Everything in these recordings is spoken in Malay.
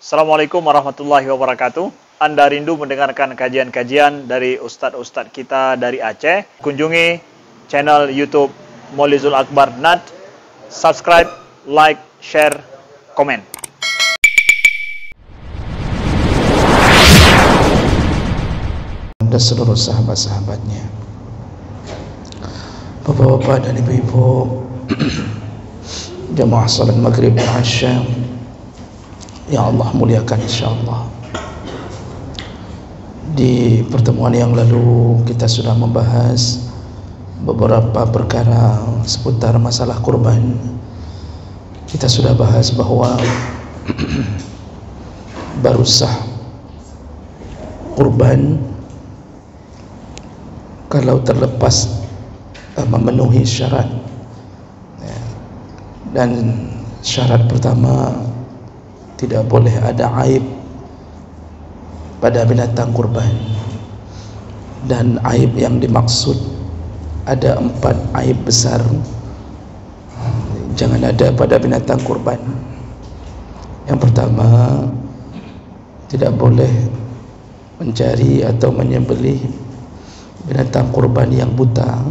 Assalamualaikum warahmatullahi wabarakatuh. Anda rindu mendengarkan kajian-kajian dari ustadz-ustadz kita dari Aceh? Kunjungi channel YouTube Maulizul Akbar NAD. Subscribe, like, share, komen. Dan seluruh sahabat-sahabatnya, bapak-bapak dan ibu-ibu, jamaah salat maghrib dan isya yang Allah muliakan insyaallah. Di pertemuan yang lalu kita sudah membahas beberapa perkara seputar masalah kurban. Kita sudah bahas bahwa baru sah kurban kalau terlepas memenuhi syarat, dan syarat pertama, tidak boleh ada aib pada binatang kurban. Dan aib yang dimaksud ada 4 aib besar, jangan ada pada binatang kurban. Yang pertama, tidak boleh mencari atau menyembelih binatang kurban yang buta,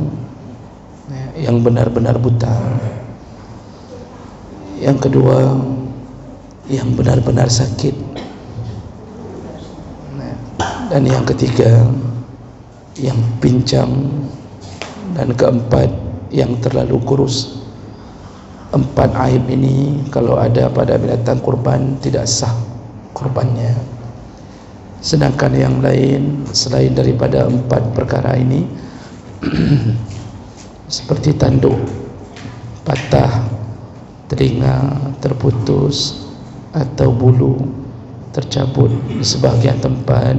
yang benar-benar buta. Yang kedua, yang benar-benar sakit. Dan yang ketiga, yang pincang. Dan keempat, yang terlalu kurus. 4 aib ini kalau ada pada binatang kurban tidak sah kurbannya. Sedangkan yang lain selain daripada 4 perkara ini seperti tanduk patah, telinga terputus, atau bulu tercabut di sebahagian tempat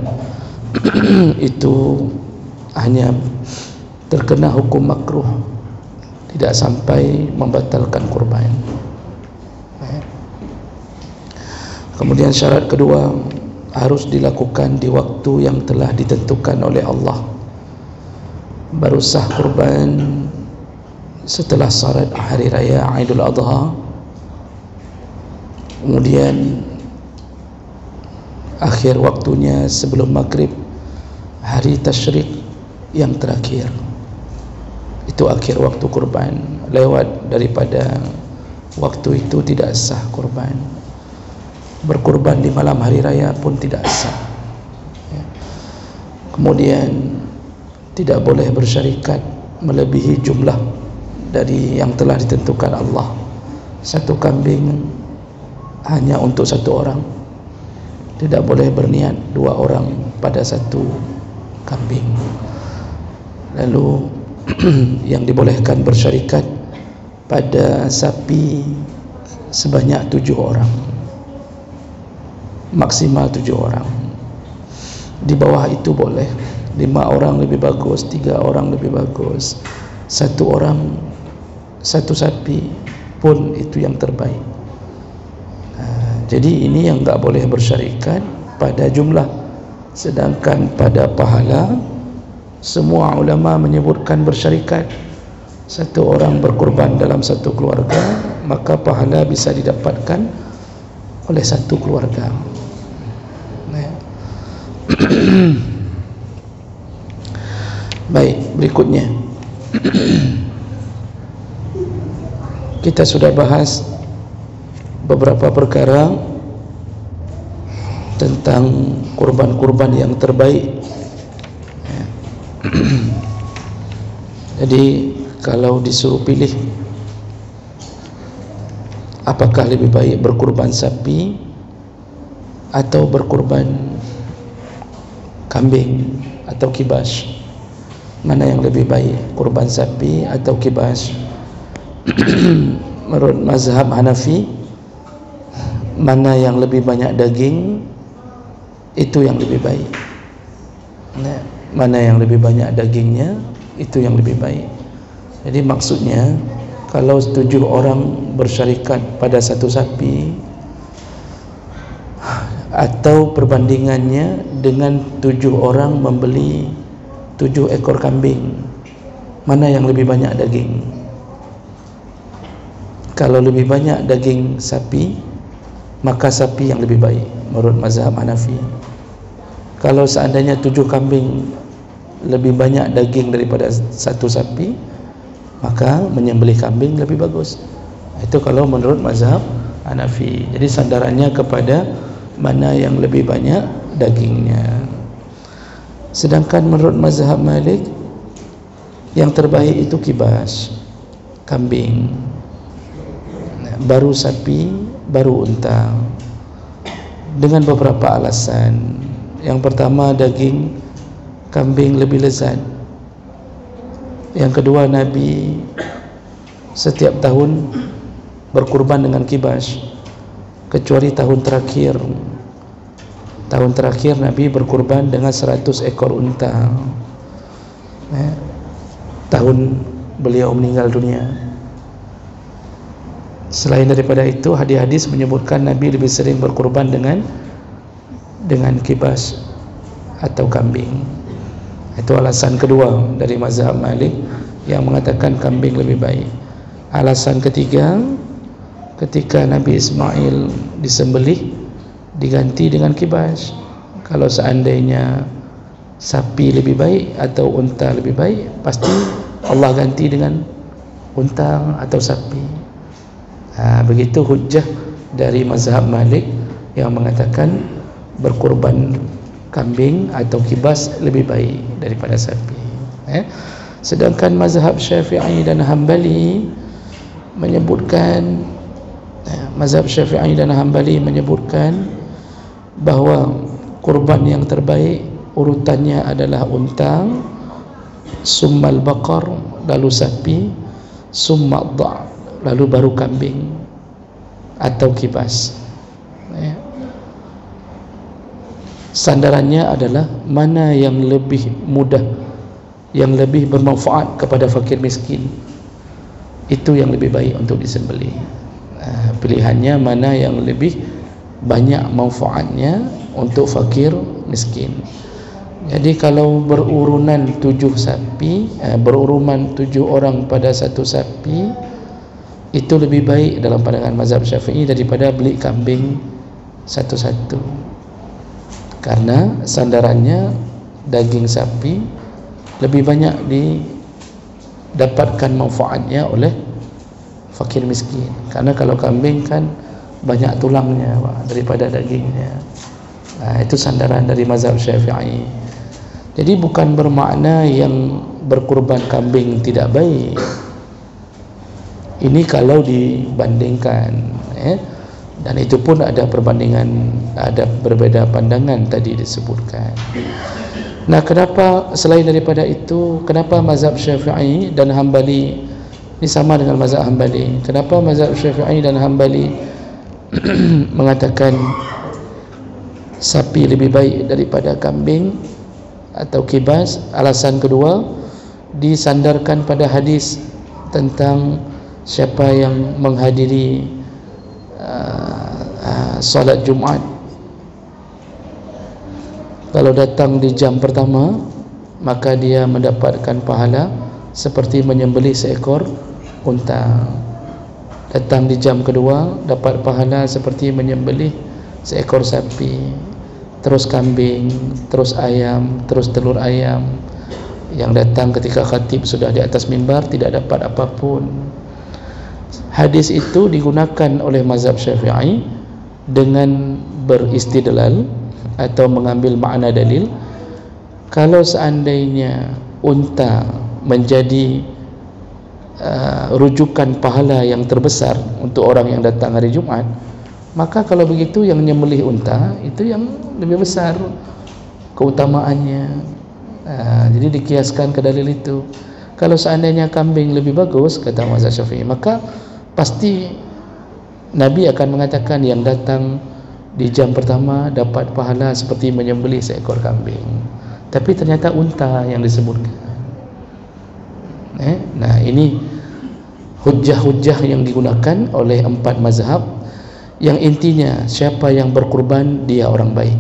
itu hanya terkena hukum makruh, tidak sampai membatalkan kurban. Kemudian syarat kedua, harus dilakukan di waktu yang telah ditentukan oleh Allah. Baru sah kurban setelah salat hari raya Aidul Adha, kemudian akhir waktunya sebelum maghrib hari tasyrik yang terakhir, itu akhir waktu kurban. Lewat daripada waktu itu tidak sah kurban. Berkurban di malam hari raya pun tidak sah. Kemudian tidak boleh bersyarikat melebihi jumlah dari yang telah ditentukan Allah. 1 kambing hanya untuk 1 orang. Tidak boleh berniat 2 orang pada 1 kambing. Lalu yang dibolehkan bersyarikat pada sapi sebanyak 7 orang, maksimal 7 orang. Di bawah itu boleh 5 orang lebih bagus, 3 orang lebih bagus, 1 orang 1 sapi pun itu yang terbaik. Jadi ini yang enggak boleh bersyarikat pada jumlah. Sedangkan pada pahala, semua ulama menyebutkan bersyarikat. 1 orang berkurban dalam 1 keluarga, maka pahala bisa didapatkan oleh 1 keluarga. Baik, berikutnya kita sudah bahas beberapa perkara tentang kurban-kurban yang terbaik. Jadi kalau disuruh pilih, apakah lebih baik berkurban sapi atau berkurban kambing atau kibas, mana yang lebih baik, kurban sapi atau kibas? Menurut mazhab Hanafi, mana yang lebih banyak daging itu yang lebih baik. Mana yang lebih banyak dagingnya itu yang lebih baik. Jadi maksudnya, kalau 7 orang bersyarikat pada 1 sapi, atau perbandingannya dengan 7 orang membeli 7 ekor kambing, mana yang lebih banyak daging? Kalau lebih banyak daging sapi, maka sapi yang lebih baik. menurut mazhab Hanafi. Kalau seandainya 7 kambing lebih banyak daging daripada 1 sapi, maka menyembelih kambing lebih bagus. Itu kalau menurut mazhab Hanafi. Jadi sandarannya kepada mana yang lebih banyak dagingnya. Sedangkan menurut mazhab Malik, yang terbaik itu kibas, kambing, baru sapi, baru unta, dengan beberapa alasan. Yang pertama, daging kambing lebih lezat. Yang kedua, Nabi setiap tahun berkurban dengan kibas, kecuali tahun terakhir. Tahun terakhir Nabi berkurban dengan 100 ekor unta. Tahun beliau meninggal dunia. Selain daripada itu, hadis-hadis menyebutkan Nabi lebih sering berkurban dengan kibas atau kambing. Itu alasan kedua dari mazhab Malik yang mengatakan kambing lebih baik. Alasan ketiga, ketika Nabi Ismail disembelih diganti dengan kibas. Kalau seandainya sapi lebih baik atau unta lebih baik, pasti Allah ganti dengan unta atau sapi. Begitu hujjah dari mazhab Malik yang mengatakan berkurban kambing atau kibas lebih baik daripada sapi. Sedangkan mazhab Syafi'i dan Hambali menyebutkan bahawa kurban yang terbaik urutannya adalah unta, summal baqar, lalu sapi, summa dha', lalu baru kambing atau kibas. Sandarannya adalah mana yang lebih mudah, yang lebih bermanfaat kepada fakir miskin, itu yang lebih baik untuk disembelih. Pilihannya mana yang lebih banyak manfaatnya untuk fakir miskin. Jadi kalau berurunan 7 sapi, berurunan 7 orang pada 1 sapi, itu lebih baik dalam pandangan mazhab Syafi'i daripada beli kambing satu-satu. Karena sandarannya daging sapi lebih banyak didapatkan manfaatnya oleh fakir miskin. Karena kalau kambing kan banyak tulangnya daripada dagingnya. Itu sandaran dari mazhab Syafi'i. Jadi bukan bermakna yang berkurban kambing tidak baik. Ini kalau dibandingkan, dan itu pun ada perbandingan, ada berbeda pandangan tadi disebutkan. Nah, kenapa selain daripada itu, kenapa mazhab Syafi'i dan Hambali ini sama dengan mazhab Hambali? Kenapa mazhab Syafi'i dan Hambali mengatakan sapi lebih baik daripada kambing atau kibas? Alasan kedua, disandarkan pada hadis tentang siapa yang menghadiri solat Jumaat, kalau datang di jam pertama, maka dia mendapatkan pahala seperti menyembelih seekor unta. Datang di jam kedua, dapat pahala seperti menyembelih seekor sapi, terus kambing, terus ayam, terus telur ayam. Yang datang ketika khatib sudah di atas mimbar tidak dapat apapun. Hadis itu digunakan oleh mazhab Syafi'i dengan beristidlal atau mengambil makna dalil. Kalau seandainya unta menjadi rujukan pahala yang terbesar untuk orang yang datang hari Jumat, maka kalau begitu yang menyembelih unta itu yang lebih besar keutamaannya. Jadi dikiaskan ke dalil itu. Kalau seandainya kambing lebih bagus, kata mazhab Syafi'i, maka pasti Nabi akan mengatakan yang datang di jam pertama dapat pahala seperti menyembelih seekor kambing. Tapi ternyata unta yang disebutkan. Nah, ini hujjah-hujjah yang digunakan oleh 4 mazhab, yang intinya siapa yang berkurban dia orang baik.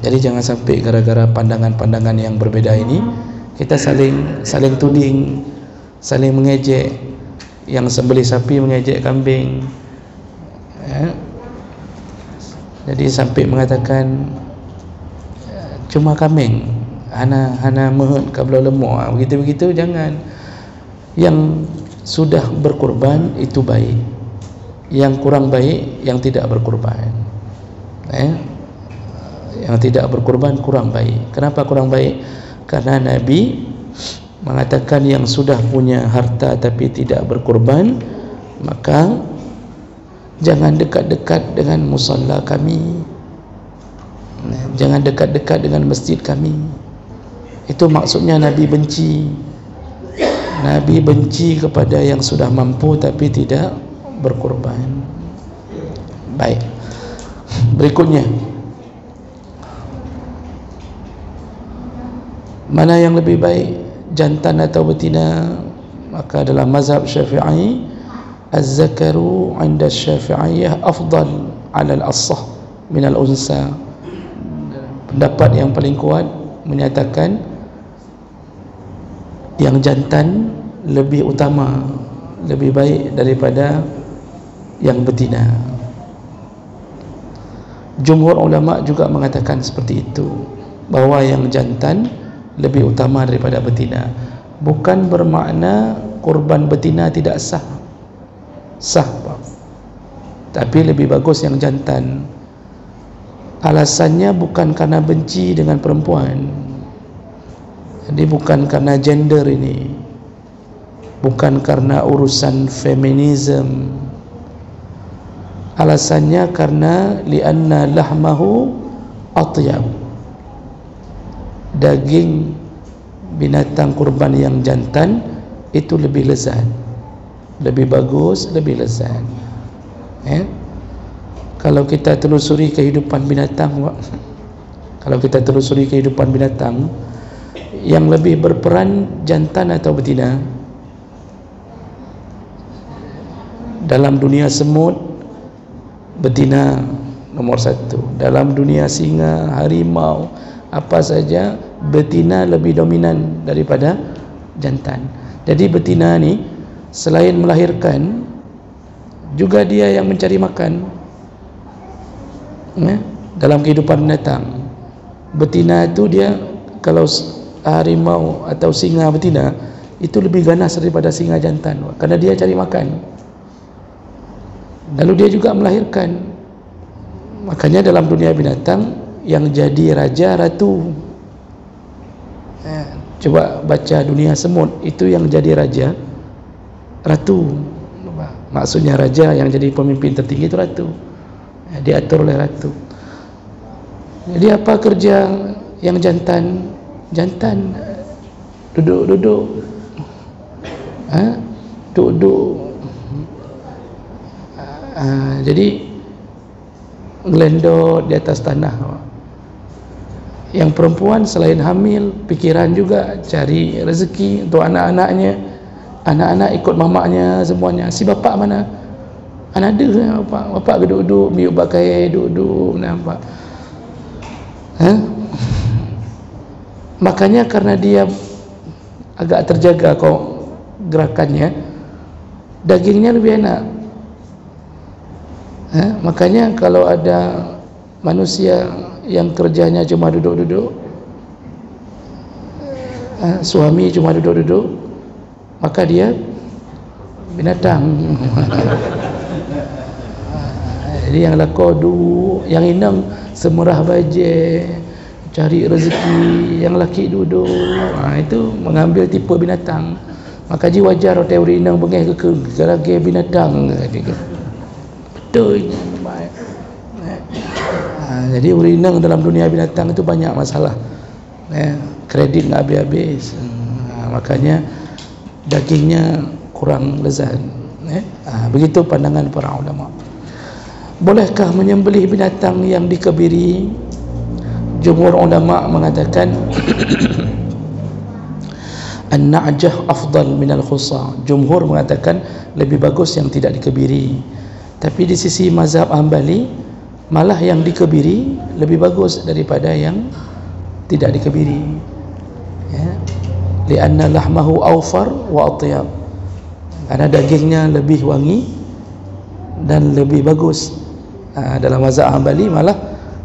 Jadi jangan sampai gara-gara pandangan-pandangan yang berbeda ini kita saling tuding, saling mengejek. Yang sembelih sapi mengejek kambing. Jadi sampai mengatakan cuma kambing hana mehun kabla lemuk, begitu-begitu jangan. Yang sudah berkorban itu baik, yang kurang baik yang tidak berkorban. Yang tidak berkorban kurang baik. Kenapa kurang baik? Karena Nabi mengatakan yang sudah punya harta tapi tidak berkorban, maka jangan dekat-dekat dengan musalla kami, jangan dekat-dekat dengan masjid kami. Itu maksudnya Nabi benci. Nabi benci kepada yang sudah mampu tapi tidak berkorban. Baik, berikutnya, mana yang lebih baik, jantan atau betina? Maka dalam mazhab Syafi'i, az-zakaru 'inda Syafi'iyah afdal 'ala al-asah min al-unsa. Pendapat yang paling kuat menyatakan yang jantan lebih utama, lebih baik daripada yang betina. Jumhur ulama juga mengatakan seperti itu, bahawa yang jantan lebih utama daripada betina. Bukan bermakna korban betina tidak sah, tapi lebih bagus yang jantan. Alasannya bukan karena benci dengan perempuan, jadi bukan karena gender ini, bukan karena urusan feminisme. Alasannya karena lianna lahmahu atyab, daging binatang kurban yang jantan itu lebih lezat, lebih bagus, lebih lezat. Kalau kita telusuri kehidupan binatang, yang lebih berperan jantan atau betina? Dalam dunia semut, betina nomor satu. Dalam dunia singa, harimau, apa saja, betina lebih dominan daripada jantan. Jadi betina ni selain melahirkan, juga dia yang mencari makan. Dalam kehidupan binatang, betina itu dia, kalau harimau atau singa betina itu lebih ganas daripada singa jantan, karena dia cari makan. Lalu dia juga melahirkan. Makanya dalam dunia binatang yang jadi raja ratu. Coba baca dunia semut, itu yang jadi raja ratu. Maksudnya raja yang jadi pemimpin tertinggi itu ratu, diatur oleh ratu. Jadi apa kerja yang jantan? Jantan duduk-duduk, duduk. Jadi ngelendot di atas tanah. Yang perempuan selain hamil, pikiran juga cari rezeki untuk anak-anaknya. Anak-anak ikut mamaknya semuanya. Si bapak mana? Anak ada bapak. Bapak duduk-duduk, biuk pakai duduk, nampak. Makanya karena dia agak terjaga kok gerakannya, dagingnya lebih enak. Makanya kalau ada manusia yang kerjanya cuma duduk-duduk, suami cuma duduk-duduk, maka dia binatang. Jadi yang lakodu, yang inang semurah baje, cari rezeki, yang laki duduk, itu mengambil tipe binatang. Maka ji wajar teori inang bengih ke gerage binatang. Betul. Jadi urinang dalam dunia binatang itu banyak masalah. Kredit tak habis-habis. Makanya dagingnya kurang lezat. Begitu pandangan para ulama. Bolehkah menyembelih binatang yang dikebiri? Jumhur ulama mengatakan an-na'jah afdal minal khusa. Jumhur mengatakan lebih bagus yang tidak dikebiri. Tapi di sisi mazhab Hambali, malah yang dikebiri lebih bagus daripada yang tidak dikebiri. Lianna lahmahu awfar wa atyab, karena dagingnya lebih wangi dan lebih bagus Dalam mazhab Hambali malah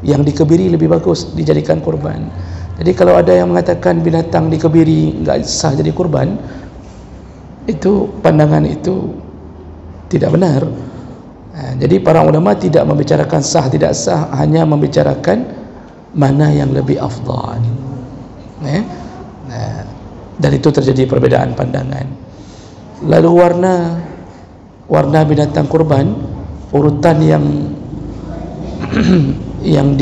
yang dikebiri lebih bagus dijadikan kurban. Jadi kalau ada yang mengatakan binatang dikebiri enggak sah jadi kurban, itu pandangan itu tidak benar. Jadi para ulama tidak membicarakan sah tidak sah, hanya membicarakan mana yang lebih afdal. Dan itu terjadi perbedaan pandangan. Lalu warna binatang kurban, urutan yang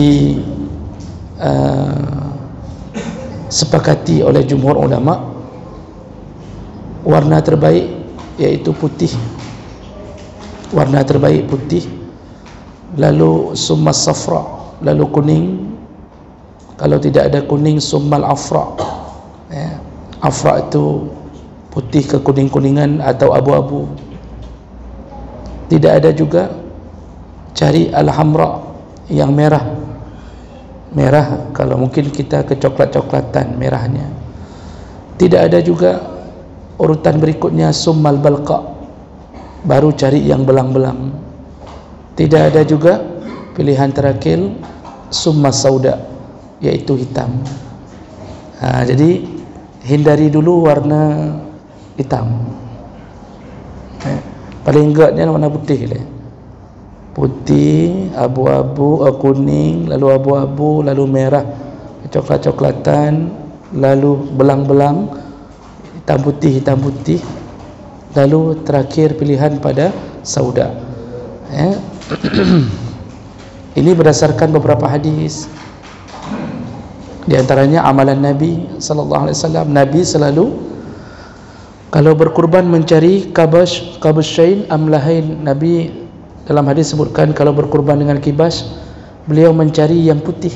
sepakati oleh jumhur ulama, warna terbaik yaitu putih. Warna terbaik putih, lalu summa safra, lalu kuning. Kalau tidak ada kuning, summal afra. Afra itu putih ke kuning-kuningan atau abu-abu. Tidak ada juga, cari al-hamra yang merah. Merah, kalau mungkin kita ke coklat-coklatan merahnya. Tidak ada juga urutan berikutnya summal balqa, baru cari yang belang-belang. Tidak ada juga pilihan terakhir summa sauda, yaitu hitam. Jadi hindari dulu warna hitam. Paling enggaknya warna putih lah. Putih, abu-abu, kuning, lalu abu-abu, lalu merah, coklat-coklatan, lalu belang-belang, hitam putih, lalu terakhir pilihan pada sauda. Ini berdasarkan beberapa hadis. Di antaranya amalan Nabi sallallahu alaihi wasallam. Nabi selalu kalau berkurban mencari kabasyain amlahain. Nabi dalam hadis sebutkan kalau berkurban dengan kibas, beliau mencari yang putih.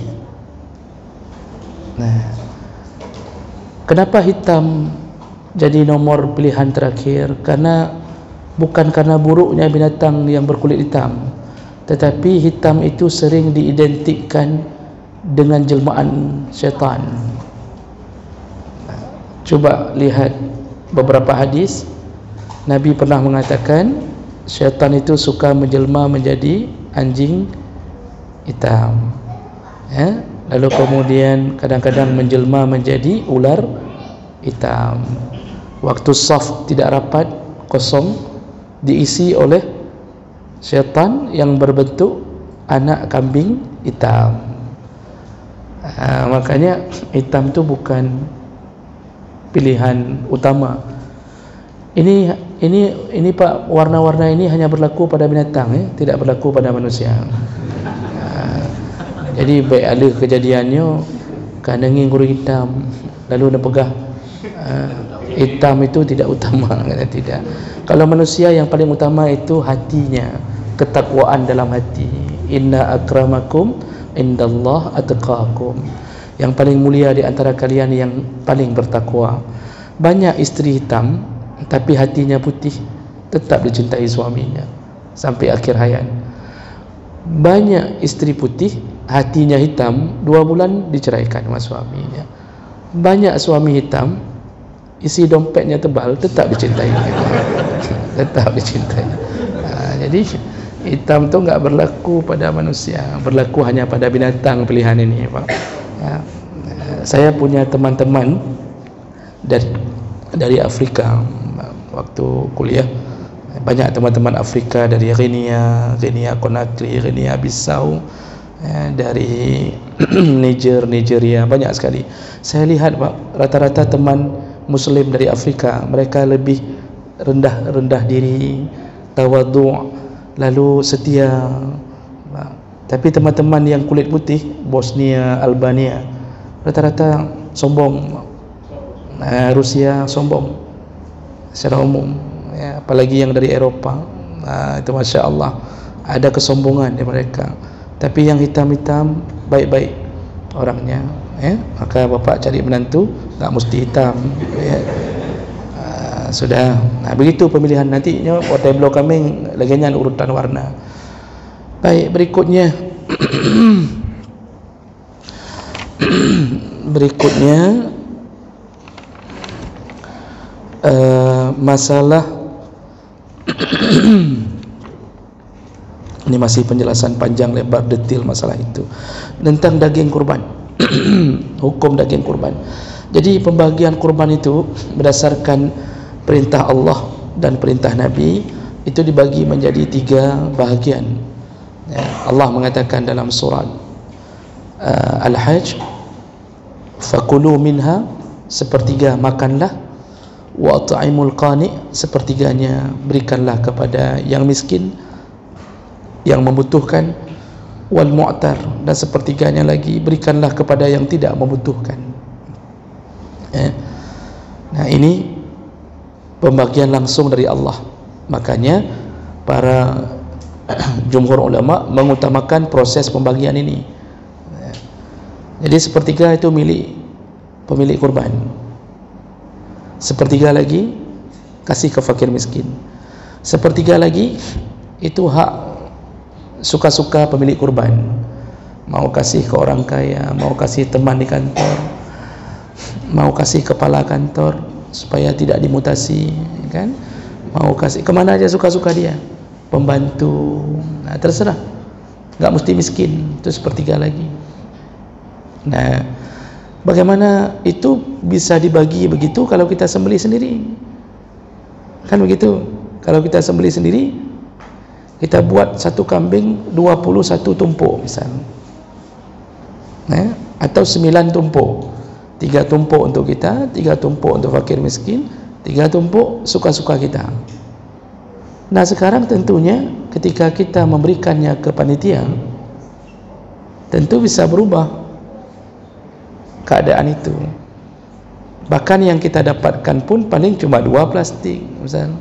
Kenapa hitam jadi nomor pilihan terakhir? Bukan karena buruknya binatang yang berkulit hitam, tetapi hitam itu sering diidentikan dengan jelmaan syaitan. Coba lihat beberapa hadis. Nabi pernah mengatakan syaitan itu suka menjelma menjadi anjing hitam, lalu kemudian kadang-kadang menjelma menjadi ular hitam. Waktu saf tidak rapat, kosong, diisi oleh syaitan yang berbentuk anak kambing hitam. Makanya hitam itu bukan pilihan utama. Ini Pak, warna-warna ini hanya berlaku pada binatang, tidak berlaku pada manusia. Jadi baik ada kejadiannya kandangin guru hitam, lalu nak pegah hitam itu tidak utama, tidak. Kalau manusia yang paling utama itu hatinya, ketakwaan dalam hati. Inna akramakum indallah atqakum. Yang paling mulia di antara kalian yang paling bertakwa. Banyak isteri hitam tapi hatinya putih, tetap dicintai suaminya sampai akhir hayat. Banyak isteri putih, hatinya hitam, 2 bulan diceraikan sama suaminya. Banyak suami hitam, isi dompetnya tebal, tetap dicintai. Tetap dicintai. Jadi hitam tu enggak berlaku pada manusia, berlaku hanya pada binatang pilihan ini, Pak. Saya punya teman-teman dari Afrika waktu kuliah. Banyak teman-teman Afrika dari Guinea Conakry, Guinea Bissau, dari Nigeria, banyak sekali. Saya lihat, Pak, rata-rata teman Muslim dari Afrika, mereka lebih rendah diri, tawadhu', lalu setia. Tapi teman-teman yang kulit putih, Bosnia, Albania, rata-rata sombong. Rusia sombong secara umum, apalagi yang dari Eropah. Itu Masya Allah, ada kesombongan di mereka. Tapi yang hitam-hitam baik-baik orangnya, maka bapak cari menantu tak mesti hitam, sudah. Begitu pemilihan nantinya. Hotel Block kami laginya urutan warna. Baik, berikutnya masalah Ini masih penjelasan panjang lebar detail masalah itu tentang daging kurban. Hukum daging kurban. Jadi pembagian kurban itu berdasarkan perintah Allah dan perintah Nabi itu dibagi menjadi 3 bahagian. Allah mengatakan dalam surat Al-Hajj, fakulu minha, sepertiga makanlah, wa at'imul qani, sepertiganya berikanlah kepada yang miskin, yang membutuhkan, wal mu'tar, dan sepertiganya lagi berikanlah kepada yang tidak membutuhkan. Nah, ini pembagian langsung dari Allah. Makanya para jumhur ulama mengutamakan proses pembagian ini. Jadi sepertiga itu milik pemilik kurban, sepertiga lagi kasih ke fakir miskin, sepertiga lagi itu hak suka-suka pemilik kurban, mau kasih ke orang kaya, mau kasih teman di kantor, mau kasih kepala kantor supaya tidak dimutasi, kan? Mau kasih kemana aja suka-suka dia, pembantu, nah terserah, nggak mesti miskin. Itu sepertiga lagi. Nah, bagaimana itu bisa dibagi begitu kalau kita sembelih sendiri? Kan begitu. Kalau kita sembelih sendiri, kita buat satu kambing 21 tumpuk misalnya, atau 9 tumpuk, 3 tumpuk untuk kita, 3 tumpuk untuk fakir miskin, 3 tumpuk suka-suka kita. Nah sekarang tentunya ketika kita memberikannya ke panitia, tentu bisa berubah keadaan itu. Bahkan yang kita dapatkan pun paling cuma 2 plastik misalnya.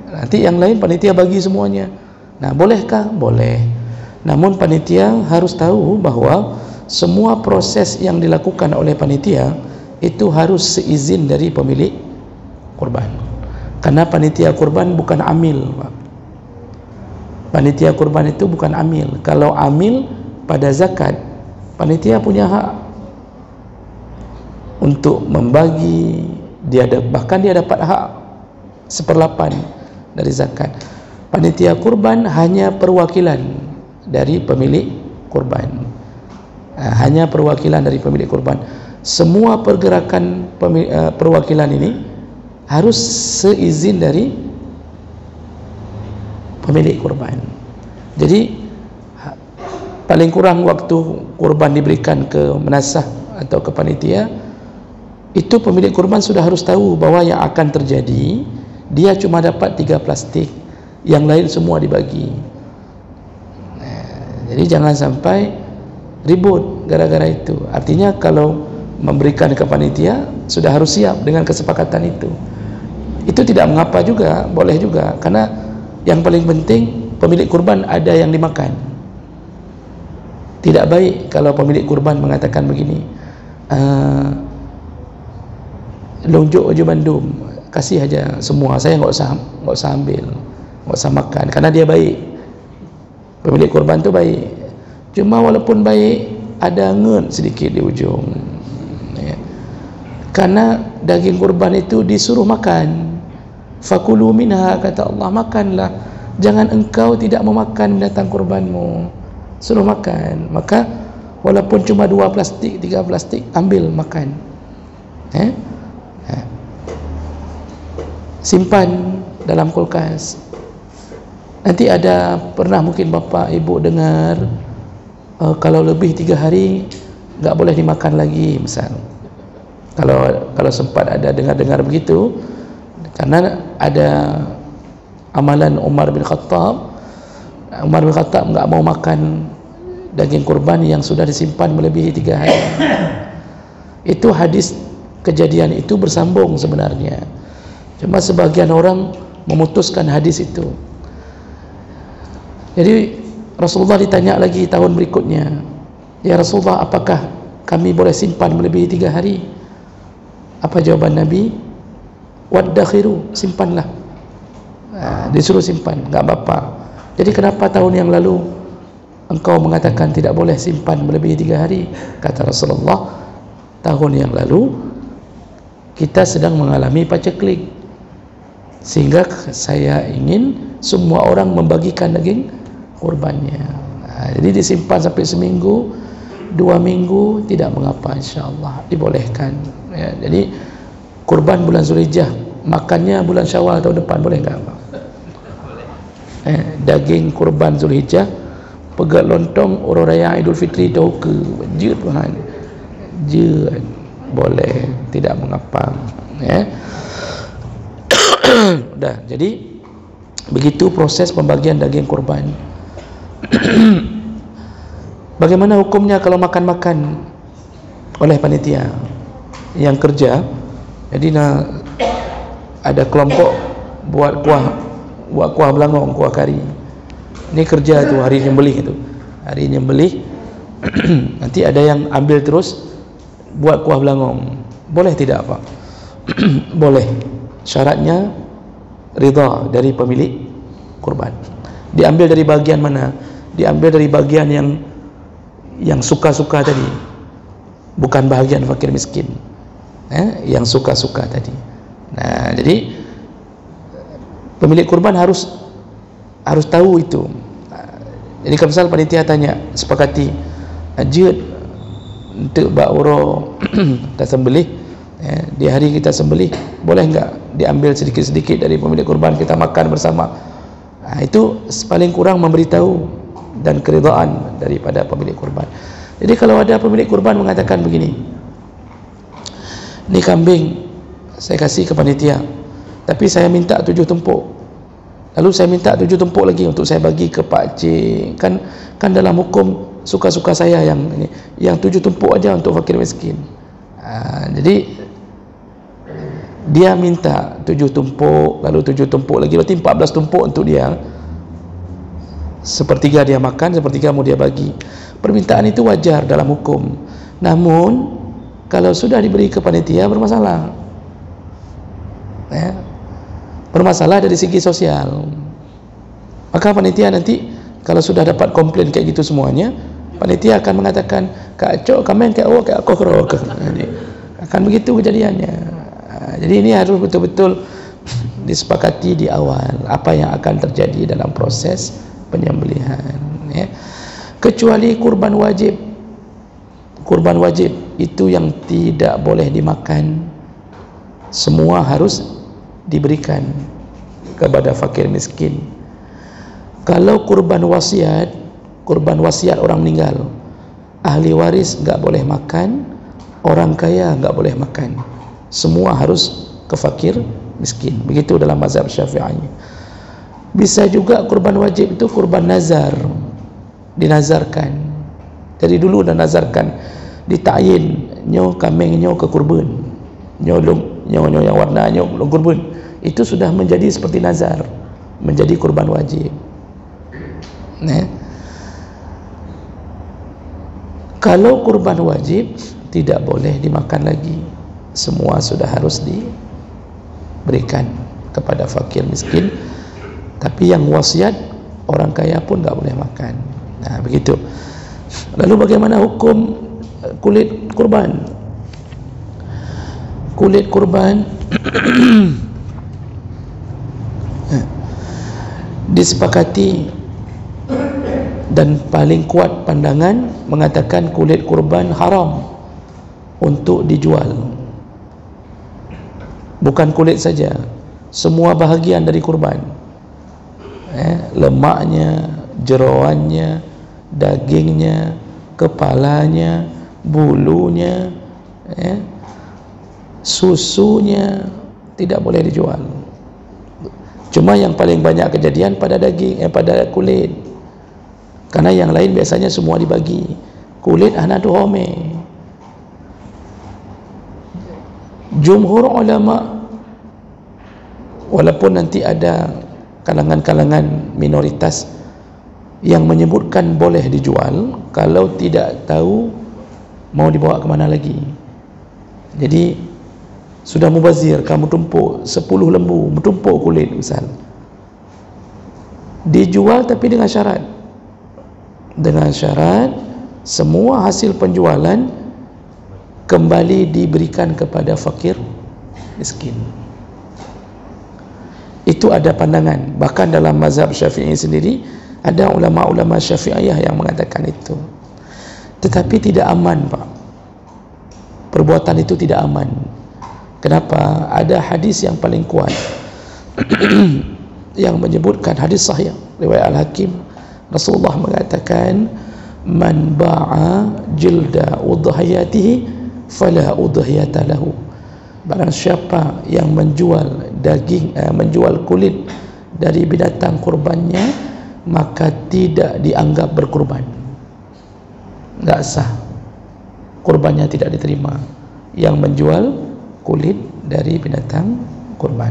Nanti yang lain panitia bagi semuanya. Nah bolehkah? Boleh. Namun panitia harus tahu bahwa semua proses yang dilakukan oleh panitia itu harus seizin dari pemilik kurban. Karena panitia kurban bukan amil, Pak. Panitia kurban itu bukan amil. Kalau amil pada zakat, panitia punya hak untuk membagi. Bahkan dia dapat hak 1/8 dari zakat. Panitia kurban hanya perwakilan dari pemilik kurban. Hanya perwakilan dari pemilik kurban. Semua pergerakan perwakilan ini harus seizin dari pemilik kurban. Jadi paling kurang waktu kurban diberikan ke menasah atau ke panitia, itu pemilik kurban sudah harus tahu bahwa yang akan terjadi, dia cuma dapat 3 plastik, yang lain semua dibagi. Jadi jangan sampai ribut gara-gara itu. Artinya kalau memberikan ke panitia sudah harus siap dengan kesepakatan itu. Itu tidak mengapa juga, boleh juga, karena yang paling penting pemilik kurban ada yang dimakan. Tidak baik kalau pemilik kurban mengatakan begini, lonjok aja bandum, kasih aja semua, saya nggak usah ambil, nggak usah makan, karena dia baik. Pemilik kurban tu baik, cuma walaupun baik ada nget sedikit di ujung, ya. Karena daging kurban itu disuruh makan. Fakulu minha, kata Allah, makanlah, jangan engkau tidak memakan binatang kurbanmu, suruh makan. Maka walaupun cuma 2 plastik, 3 plastik, ambil makan, simpan dalam kulkas. Nanti ada pernah mungkin bapak ibu dengar, kalau lebih 3 hari nggak boleh dimakan lagi misal. Kalau sempat ada dengar begitu, karena ada amalan Umar bin Khattab. Umar bin Khattab nggak mau makan daging kurban yang sudah disimpan melebihi 3 hari. Itu hadis kejadian itu bersambung sebenarnya, cuma sebagian orang memutuskan hadis itu. Jadi Rasulullah ditanya lagi tahun berikutnya, ya Rasulullah, apakah kami boleh simpan melebihi 3 hari? Apa jawaban Nabi? Waddakhiru, simpanlah. Disuruh simpan, nggak apa-apa. Jadi kenapa tahun yang lalu engkau mengatakan tidak boleh simpan melebihi 3 hari? Kata Rasulullah, tahun yang lalu kita sedang mengalami paceklik, sehingga saya ingin semua orang membagikan daging kurbannya. Jadi disimpan sampai seminggu, 2 minggu, tidak mengapa, insyaAllah dibolehkan. Ya, jadi kurban bulan Zulhijjah, makannya bulan Syawal tahun depan, boleh enggak? Daging kurban Zulhijjah, pegat lontong orang raya Idul Fitri tahu ke je Tuhan, je boleh, tidak mengapa. Ya. Dah, jadi begitu proses pembagian daging kurban. Bagaimana hukumnya kalau makan-makan oleh panitia yang kerja? Jadi ada kelompok buat kuah belangong, kuah kari. Ini kerja tu hari nyembelih tu. Hari nyembelih nanti ada yang ambil terus buat kuah belangong. Boleh tidak, Pak? Boleh. Syaratnya ridha dari pemilik kurban. Diambil dari bagian mana? Diambil dari bagian yang suka-suka tadi, bukan bahagian fakir miskin. Yang suka-suka tadi. Nah, jadi pemilik kurban harus tahu itu. Jadi kalau misal panitia tanya, sepakati ajud untuk ba'uro kita sembelih, di hari kita sembelih, boleh enggak diambil sedikit-sedikit dari pemilik kurban, kita makan bersama. Itu paling kurang memberitahu dan keridhaan daripada pemilik kurban. Jadi kalau ada pemilik kurban mengatakan begini, ni kambing saya kasih ke panitia, tapi saya minta 7 tumpuk, lalu saya minta 7 tumpuk lagi untuk saya bagi ke Pak Cik, kan dalam hukum suka-suka saya yang 7 tumpuk aja untuk fakir miskin. Jadi dia minta 7 tumpuk, lalu 7 tumpuk lagi, berarti 14 tumpuk untuk dia. Sepertiga dia makan, sepertiga mau dia bagi. Permintaan itu wajar dalam hukum. Namun kalau sudah diberi ke panitia, bermasalah. Bermasalah dari segi sosial. Maka panitia nanti kalau sudah dapat komplain kayak gitu semuanya, panitia akan mengatakan, Kak Cok, kamen kayak awak kayak kokrok. Akan begitu kejadiannya. Jadi ini harus betul-betul disepakati di awal apa yang akan terjadi dalam proses penyembelihan. Kecuali kurban wajib. Kurban wajib itu yang tidak boleh dimakan, semua harus diberikan kepada fakir miskin. Kalau kurban wasiat orang meninggal, ahli waris enggak boleh makan, orang kaya enggak boleh makan, semua harus ke fakir miskin. Begitu dalam mazhab Syafi'i. Bisa juga kurban wajib itu kurban nazar, dinazarkan. Dari dulu dah nazarkan, ditayin nyo kambing nyo ke kurban, nyo yang warna nyo kurban, itu sudah menjadi seperti nazar, menjadi kurban wajib. Kalau kurban wajib tidak boleh dimakan lagi, semua sudah harus diberikan kepada fakir miskin. Tapi yang wasiat orang kaya pun enggak boleh makan. Nah, begitu. Lalu bagaimana hukum kulit kurban? Kulit kurban disepakati dan paling kuat pandangan mengatakan kulit kurban haram untuk dijual. Bukan kulit saja, semua bahagian dari kurban. Lemaknya, jeroannya, dagingnya, kepalanya, bulunya, susunya tidak boleh dijual. Cuma yang paling banyak kejadian pada daging, pada kulit. Karena yang lain biasanya semua dibagi. Kulit hana tuhome. Jumhur ulama, walaupun nanti ada kalangan-kalangan minoritas yang menyebutkan boleh dijual, kalau tidak tahu mau dibawa ke mana lagi. Jadi sudah mubazir, kamu tumpuk 10 lembu, bertumpuk kulit misal, dijual tapi dengan syarat semua hasil penjualan kembali diberikan kepada fakir miskin. Itu ada pandangan. Bahkan dalam mazhab Syafi'i sendiri ada ulama-ulama Syafi'iyah yang mengatakan itu. Tetapi tidak aman, Pak. Perbuatan itu tidak aman. Kenapa? Ada hadis yang paling kuat yang menyebutkan, hadis sahih riwayat Al-Hakim, Rasulullah mengatakan, man ba'a jilda udhiyatihi fala udhiyata lahu. Barang siapa yang menjual daging, menjual kulit dari binatang kurbannya, maka tidak dianggap berkurban, enggak sah, kurbannya tidak diterima yang menjual kulit dari binatang kurban.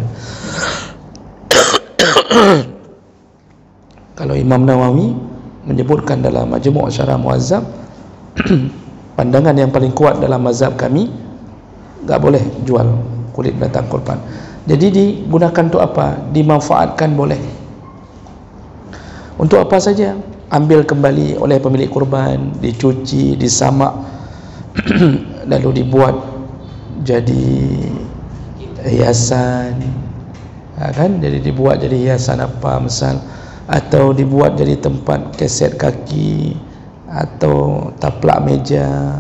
Kalau Imam Nawawi menyebutkan dalam Majmu' Syarah Muazzam, pandangan yang paling kuat dalam mazhab kami, enggak boleh jual kulit binatang kurban. Jadi digunakan untuk apa? Dimanfaatkan boleh. Untuk apa saja? Ambil kembali oleh pemilik kurban, dicuci, disamak, lalu dibuat jadi hiasan, kan? Jadi dibuat jadi hiasan apa misal, atau dibuat jadi tempat keset kaki, atau taplak meja,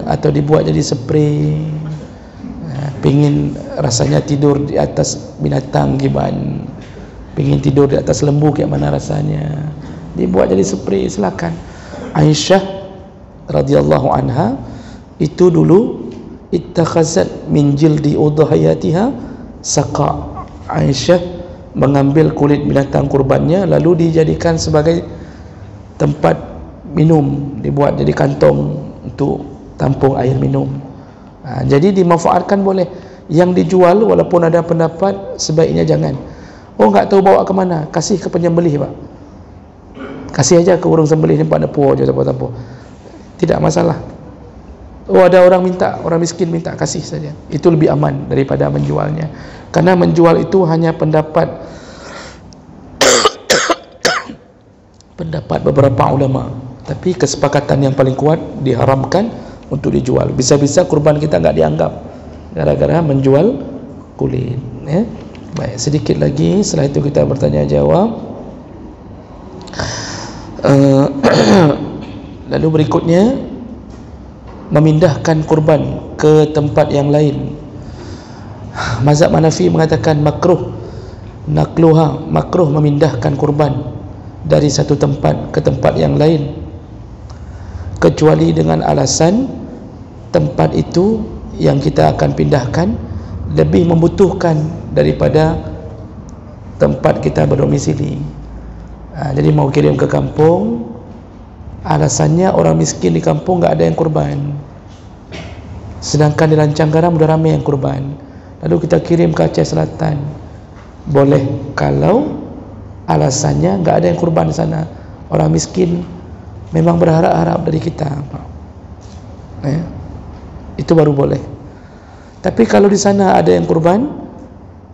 atau dibuat jadi spray. Pingin rasanya tidur di atas binatang giban, pingin tidur di atas lembu, kayak mana rasanya, dibuat jadi spray, silakan. Aisyah radhiyallahu anha itu dulu ittakhazat min jildi udhiyatiha saqa. Aisyah mengambil kulit binatang kurbannya lalu dijadikan sebagai tempat minum, dibuat jadi kantong untuk tampung air minum. Jadi dimanfaatkan boleh. Yang dijual walaupun ada pendapat sebaiknya jangan. Oh, enggak tahu bawa ke mana, kasih ke penyembelih, Pak. Kasih aja ke urung sembelih tempat dapur aja, tampur. Tidak masalah. Oh, ada orang minta, orang miskin minta, kasih saja. Itu lebih aman daripada menjualnya. Karena menjual itu hanya pendapat pendapat beberapa ulama. Tapi kesepakatan yang paling kuat diharamkan untuk dijual. Bisa-bisa kurban kita enggak dianggap gara-gara menjual kulit, ya. Baik, sedikit lagi, setelah itu kita bertanya jawab. Lalu berikutnya, memindahkan kurban ke tempat yang lain. Mazhab Hanafi mengatakan makruh nakluha, makruh memindahkan kurban dari satu tempat ke tempat yang lain, kecuali dengan alasan tempat itu yang kita akan pindahkan lebih membutuhkan daripada tempat kita berdomisili. Jadi mau kirim ke kampung, alasannya orang miskin di kampung enggak ada yang kurban, sedangkan di Lancang Garam udah ramai yang kurban. Lalu kita kirim ke Aceh Selatan, boleh kalau alasannya enggak ada yang kurban di sana. Orang miskin memang berharap-harap dari kita, itu baru boleh. Tapi kalau di sana ada yang kurban,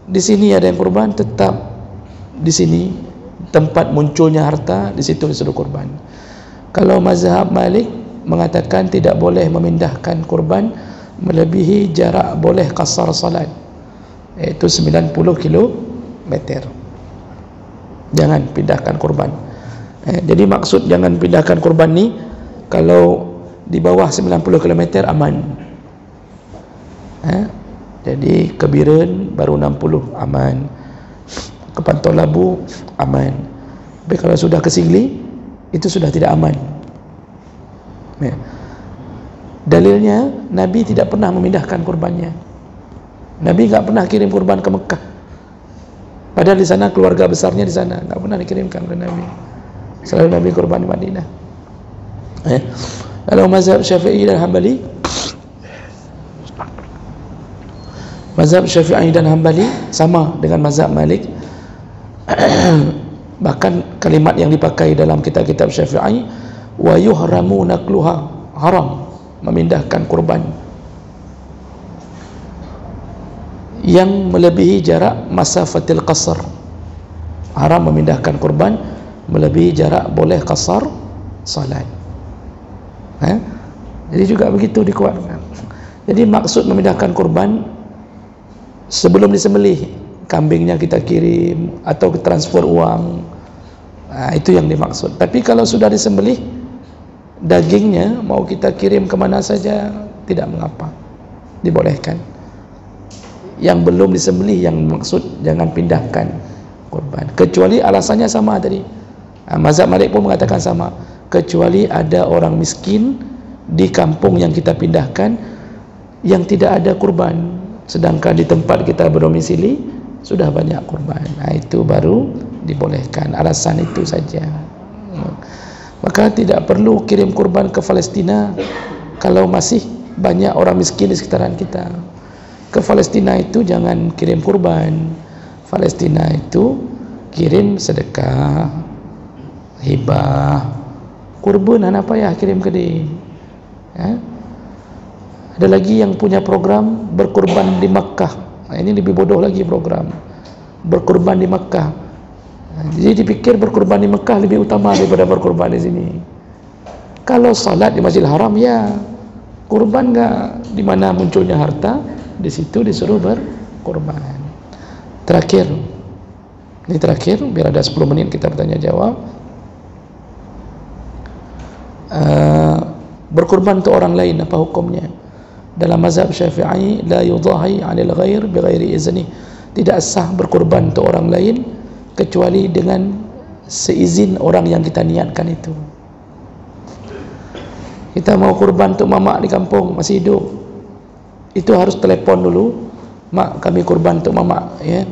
di sini ada yang kurban, tetap di sini tempat munculnya harta, di situ disuruh kurban. Kalau mazhab Malik mengatakan tidak boleh memindahkan kurban melebihi jarak boleh qasar salat, iaitu 90 km. Jangan pindahkan kurban. Jadi maksud jangan pindahkan kurban ni, kalau di bawah 90 km aman. Jadi ke Biren baru 60 aman, ke Pantau Labu aman. Tapi kalau sudah ke Singli itu sudah tidak aman. Dalilnya Nabi tidak pernah memindahkan kurbannya. Nabi enggak pernah kirim kurban ke Mekah, padahal di sana keluarga besarnya di sana, enggak pernah dikirimkan oleh Nabi. Selalu Nabi kurban di Madinah. Kalau mazhab Syafi'i dan Hambali, mazhab Syafi'i dan Hambali sama dengan mazhab Malik. Bahkan kalimat yang dipakai dalam kitab-kitab Syafi'i, wa yuhramu nakluha, haram memindahkan kurban yang melebihi jarak masafatil qasar. Haram memindahkan kurban melebihi jarak boleh qasar salat. Jadi juga begitu dikuatkan. Jadi maksud memindahkan kurban sebelum disembelih kambingnya kita kirim atau transfer uang. Itu yang dimaksud. Tapi kalau sudah disembelih, dagingnya mau kita kirim kemana saja tidak mengapa, dibolehkan. Yang belum disembelih yang maksud jangan pindahkan kurban, kecuali alasannya sama tadi. Mazhab Malik pun mengatakan sama, kecuali ada orang miskin di kampung yang kita pindahkan yang tidak ada kurban, sedangkan di tempat kita berdomisili sudah banyak kurban. Itu baru dibolehkan, alasan itu saja. Maka tidak perlu kirim kurban ke Palestina kalau masih banyak orang miskin di sekitaran kita. Ke Palestina itu jangan kirim kurban. Palestina itu kirim sedekah, hibah. Kurban apa ya kirim ke dia. Ada lagi yang punya program berkurban di Makkah. Ini lebih bodoh lagi program berkurban di Makkah. Jadi dipikir berkurban di Makkah lebih utama daripada berkurban di sini. Kalau salat di Masjidil Haram ya, kurban enggak, di mana munculnya harta, di situ disuruh berkurban. Terakhir, ini terakhir biar ada 10 menit kita bertanya jawab. Berkurban untuk orang lain apa hukumnya? Dalam mazhab Syafi'i, la yudahi 'anil ghair bighairi izni. Tidak sah berkurban untuk orang lain kecuali dengan seizin orang yang kita niatkan itu. Kita mau kurban untuk mamak di kampung masih hidup, itu harus telepon dulu, mak kami kurban untuk mamak, ya.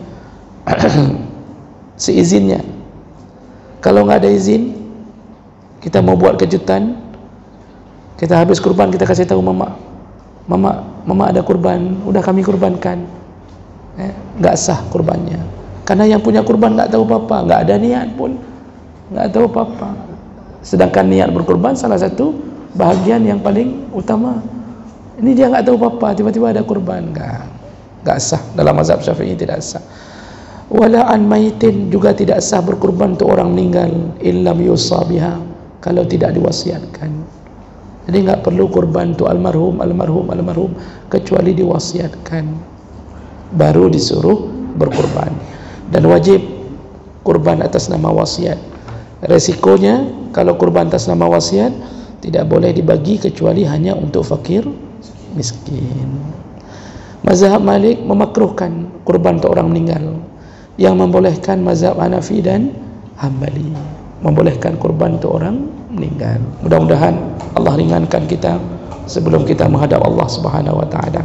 Seizinnya. Kalau nggak ada izin, kita mau buat kejutan, kita habis kurban kita kasih tahu mamak, mama ada kurban, udah kami kurbankan. Nggak sah kurbannya, karena yang punya kurban nggak tahu apa-apa, nggak ada niat pun, nggak tahu apa-apa. Sedangkan niat berkurban salah satu bahagian yang paling utama. Ini dia nggak tahu apa-apa, tiba-tiba ada kurban, nggak sah. Dalam mazhab Syafi'i tidak sah. Wala an maitin, juga tidak sah berkurban untuk orang meninggal, illam yusabiha, kalau tidak diwasiatkan. Jadi nggak perlu kurban untuk almarhum kecuali diwasiatkan, baru disuruh berkurban. Dan wajib kurban atas nama wasiat. Resikonya kalau kurban atas nama wasiat tidak boleh dibagi kecuali hanya untuk fakir miskin. Mazhab Malik memakruhkan kurban untuk orang meninggal. Yang membolehkan mazhab Hanafi dan Hambali, membolehkan kurban untuk orang meninggal. Mudah-mudahan Allah ringankan kita sebelum kita menghadap Allah Subhanahu wa taala.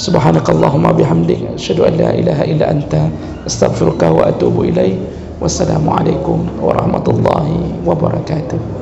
Subhanakallahumma bihamdik, asyhadu an la ilaha illa anta, astaghfiruka wa atubu ilaik. Wassalamualaikum warahmatullahi wabarakatuh.